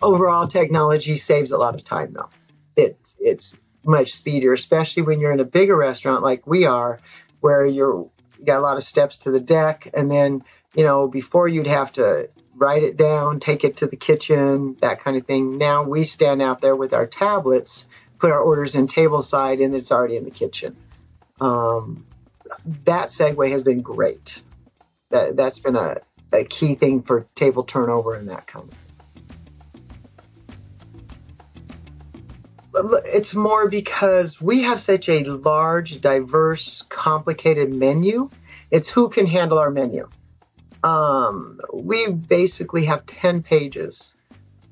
Overall, technology saves a lot of time, though. It's much speedier, especially when you're in a bigger restaurant like we are, where you got a lot of steps to the deck, and then before you'd have to write it down, take it to the kitchen, that kind of thing. Now we stand out there with our tablets, put our orders in tableside, and it's already in the kitchen. Um, that segue has been great. That's been a key thing for table turnover and that kind of. It's more because we have such a large, diverse, complicated menu. It's who can handle our menu. We basically have 10 pages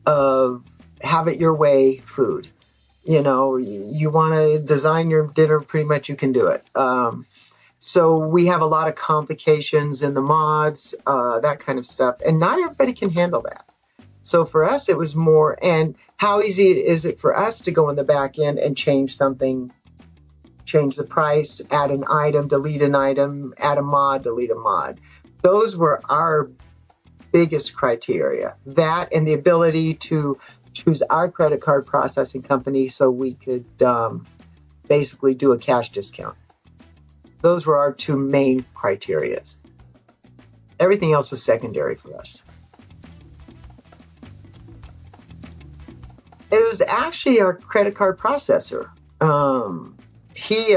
of have it your way food. You want to design your dinner, pretty much you can do it. So we have a lot of complications in the mods, that kind of stuff. And not everybody can handle that. So for us, it was more, and how easy is it for us to go in the back end and change something, change the price, add an item, delete an item, add a mod, delete a mod. Those were our biggest criteria. That and the ability to choose our credit card processing company so we could basically do a cash discount. Those were our two main criteria. Everything else was secondary for us. It was actually our credit card processor. He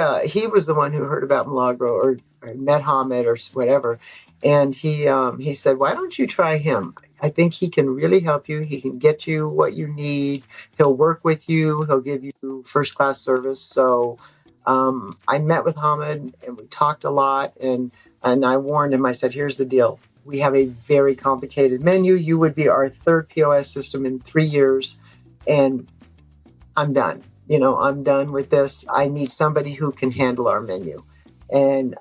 was the one who heard about Milagro or met Hamid or whatever, and he said, "Why don't you try him? I think he can really help you. He can get you what you need. He'll work with you. He'll give you first class service." So I met with Hamid and we talked a lot, and I warned him. I said, "Here's the deal. We have a very complicated menu. You would be our third POS system in 3 years. And I'm done. I'm done with this. I need somebody who can handle our menu." And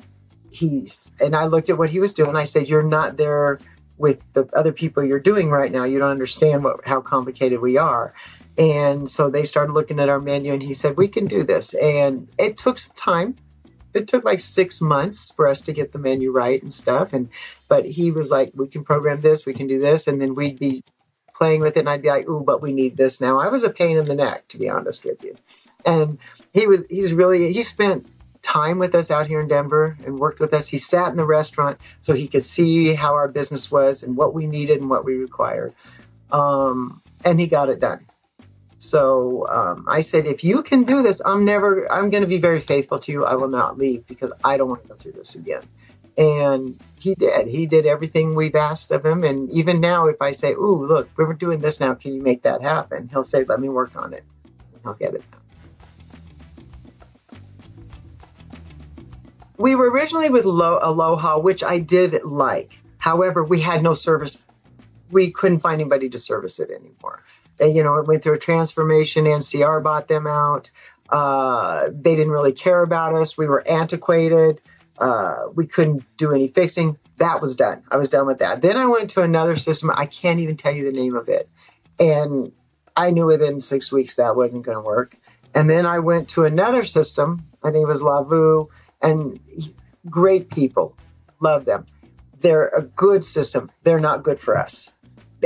I looked at what he was doing. I said, "You're not there with the other people you're doing right now. You don't understand how complicated we are." And so they started looking at our menu, and he said, "We can do this." And it took some time. It took like 6 months for us to get the menu right and stuff. But he was like, "We can program this, we can do this," and then we'd be playing with it, and I'd be like, "Ooh, but we need this now." I was a pain in the neck, to be honest with you. And he spent time with us out here in Denver and worked with us. He sat in the restaurant so he could see how our business was and what we needed and what we required. And he got it done. So I said, "If you can do this, I'm going to be very faithful to you. I will not leave because I don't want to go through this again." And he did. He did everything we've asked of him. And even now, if I say, "Ooh, look, we're doing this now. Can you make that happen?" He'll say, "Let me work on it." And he'll get it done. We were originally with Aloha, which I did like. However, we had no service. We couldn't find anybody to service it anymore. It went through a transformation. NCR bought them out. They didn't really care about us. We were antiquated. We couldn't do any fixing. That was done. I was done with that. Then I went to another system. I can't even tell you the name of it. And I knew within 6 weeks that wasn't going to work. And then I went to another system. I think it was Lavu. And great people. Love them. They're a good system. They're not good for us.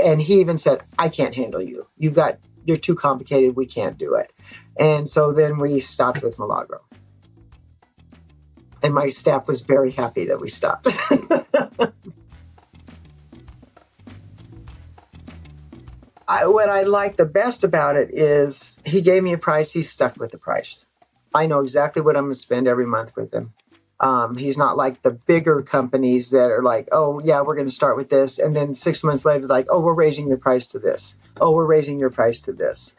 And he even said, "I can't handle you. You're too complicated. We can't do it." And so then we stopped with Milagro. And my staff was very happy that we stopped. What I like the best about it is he gave me a price. He's stuck with the price. I know exactly what I'm going to spend every month with him. He's not like the bigger companies that are like, "Oh, yeah, we're going to start with this." And then 6 months later, like, "Oh, we're raising your price to this. Oh, we're raising your price to this."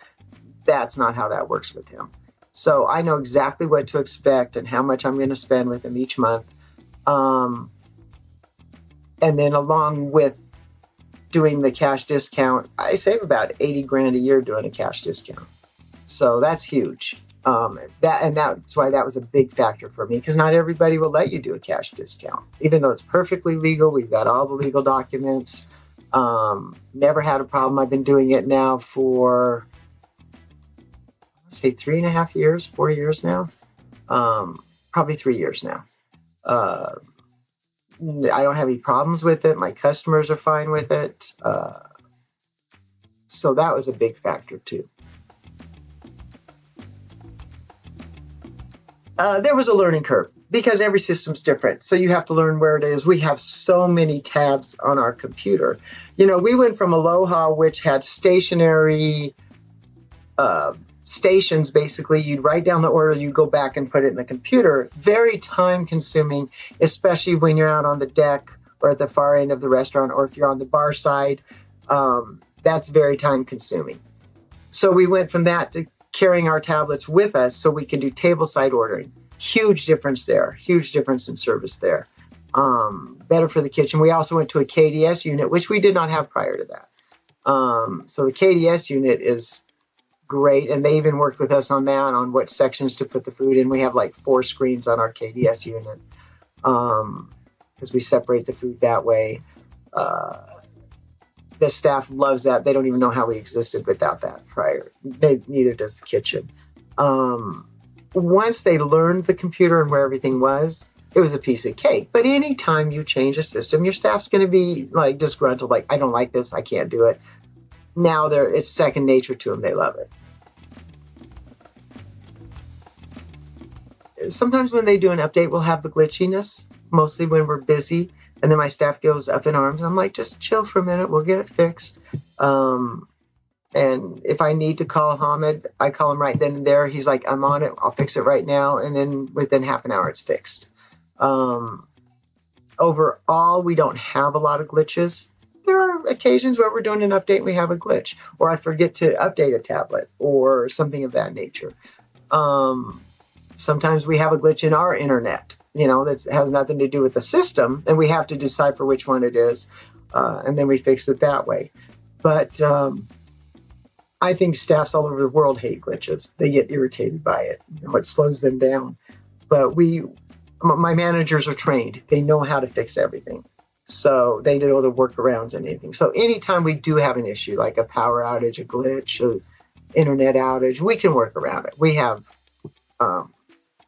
That's not how that works with him. So I know exactly what to expect and how much I'm going to spend with him each month. And then along with doing the cash discount, I save about 80 grand a year doing a cash discount. So that's huge. That's why that was a big factor for me, because not everybody will let you do a cash discount, even though it's perfectly legal. We've got all the legal documents. Never had a problem. I've been doing it now for, let's say, 3.5 years, 4 years now. Probably 3 years now. I don't have any problems with it. My customers are fine with it. So that was a big factor too. There was a learning curve because every system's different. So you have to learn where it is. We have so many tabs on our computer. We went from Aloha, which had stationary stations. Basically, you'd write down the order, you go back and put it in the computer. Very time consuming, especially when you're out on the deck or at the far end of the restaurant, or if you're on the bar side. That's very time consuming. So we went from that to carrying our tablets with us so we can do tableside ordering. Huge difference there. Huge difference in service there. Better for the kitchen. We also went to a KDS unit, which we did not have prior to that. So the KDS unit is great, and they even worked with us on that, on what sections to put the food in. We have like 4 screens on our KDS unit because we separate the food that way. The staff loves that. They don't even know how we existed without that prior. Neither does the kitchen. Once they learned the computer and where everything was, it was a piece of cake. But anytime you change a system, your staff's going to be like disgruntled, like, I don't like this, I can't do it. Now it's second nature to them. They love it. Sometimes when they do an update, we'll have the glitchiness, mostly when we're busy. And then my staff goes up in arms. I'm like, just chill for a minute. We'll get it fixed. And if I need to call Hamid, I call him right then and there. He's like, I'm on it. I'll fix it right now. And then within half an hour, it's fixed. Overall, we don't have a lot of glitches. There are occasions where we're doing an update and we have a glitch, or I forget to update a tablet or something of that nature. Sometimes we have a glitch in our internet, that has nothing to do with the system, and we have to decipher which one it is, and then we fix it that way. But I think staffs all over the world hate glitches. They get irritated by it. It slows them down. But my managers are trained. They know how to fix everything. So they know the workarounds and anything. So anytime we do have an issue, like a power outage, a glitch, or internet outage, we can work around it. We have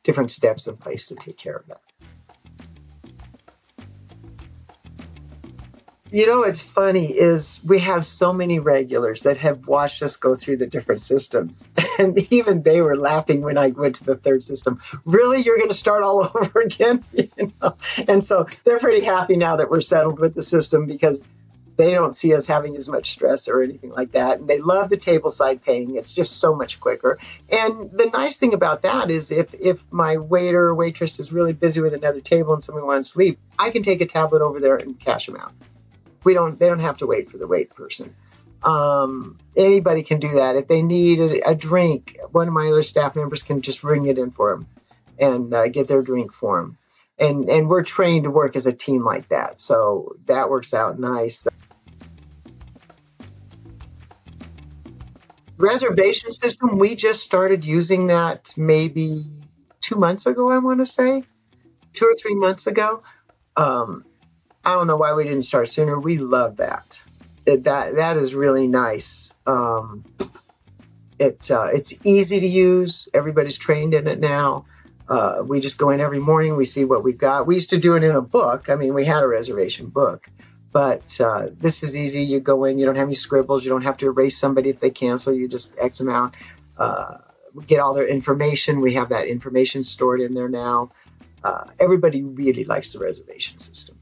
different steps in place to take care of that. What's funny is we have so many regulars that have watched us go through the different systems. And even they were laughing when I went to the third system. Really? You're going to start all over again? And so they're pretty happy now that we're settled with the system, because they don't see us having as much stress or anything like that. And they love the tableside paying. It's just so much quicker. And the nice thing about that is if my waiter or waitress is really busy with another table and someone wants to sleep, I can take a tablet over there and cash them out. They don't have to wait for the wait person. Anybody can do that. If they need a drink, one of my other staff members can just bring it in for them and get their drink for them. And we're trained to work as a team like that. So that works out nice. Reservation system, we just started using that maybe 2 months ago, I want to say. 2 or 3 months ago. I don't know why we didn't start sooner. We love that. That is really nice. It's easy to use. Everybody's trained in it now. We just go in every morning. We see what we've got. We used to do it in a book. I mean, we had a reservation book. But this is easy. You go in. You don't have any scribbles. You don't have to erase somebody if they cancel. You just X them out. We get all their information. We have that information stored in there now. Everybody really likes the reservation system.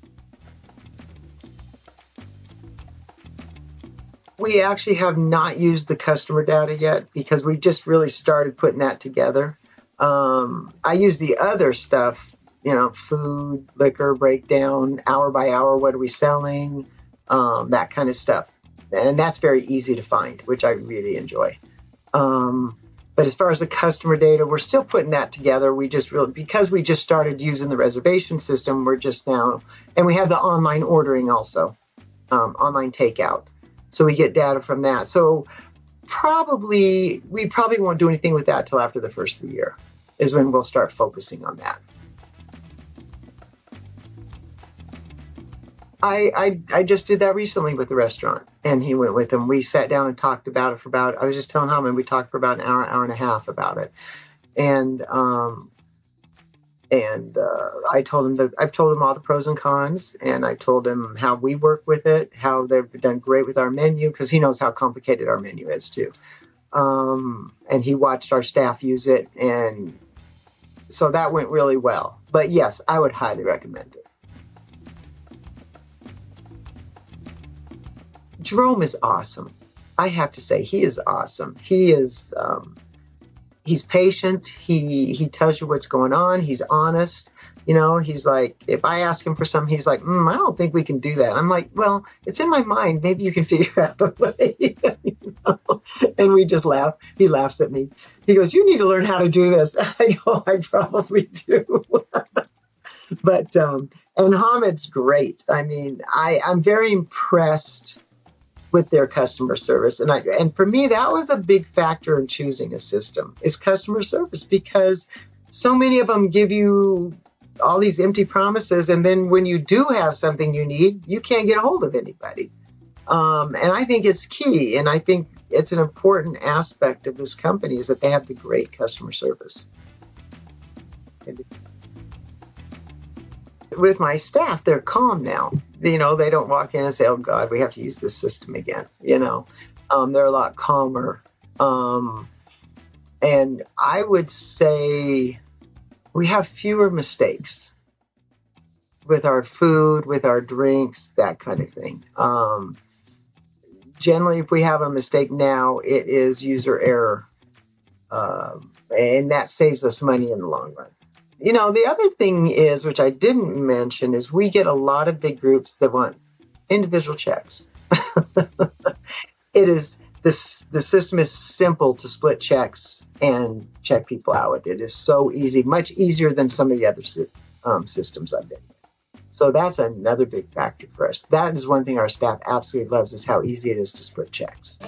We actually have not used the customer data yet because we just really started putting that together. I use the other stuff, food, liquor, breakdown, hour by hour, what are we selling, that kind of stuff. And that's very easy to find, which I really enjoy. But as far as the customer data, we're still putting that together. Because we just started using the reservation system, we're just now, and we have the online ordering also, online takeout. So we get data from that. So we probably won't do anything with that till after the first of the year is when we'll start focusing on that. I just did that recently with the restaurant, and he went with him. We sat down and talked about it I was just telling him, and we talked for about an hour and a half about it. And And I've told him all the pros and cons, and I told him how we work with it, how they've done great with our menu, because he knows how complicated our menu is too. And he watched our staff use it, and so that went really well. But yes, I would highly recommend it. Jerome is awesome. I have to say, he is awesome. He's patient. He tells you what's going on. He's honest. He's like, if I ask him for something, he's like, I don't think we can do that. I'm like, well, it's in my mind. Maybe you can figure out a way. And we just laugh. He laughs at me. He goes, you need to learn how to do this. I go, I probably do. But and Hamid's great. I mean, I'm very impressed with their customer service. And for me, that was a big factor in choosing a system, is customer service, because so many of them give you all these empty promises. And then when you do have something you need, you can't get a hold of anybody. And I think it's key. And I think it's an important aspect of this company, is that they have the great customer service. With my staff, they're calm now. They don't walk in and say, oh God, we have to use this system again. They're a lot calmer. And I would say we have fewer mistakes with our food, with our drinks, that kind of thing. Generally, if we have a mistake now, it is user error. And that saves us money in the long run. The other thing is, which I didn't mention, is we get a lot of big groups that want individual checks. The system is simple to split checks and check people out with. It is so easy, much easier than some of the other systems I've been in. So that's another big factor for us. That is one thing our staff absolutely loves, is how easy it is to split checks.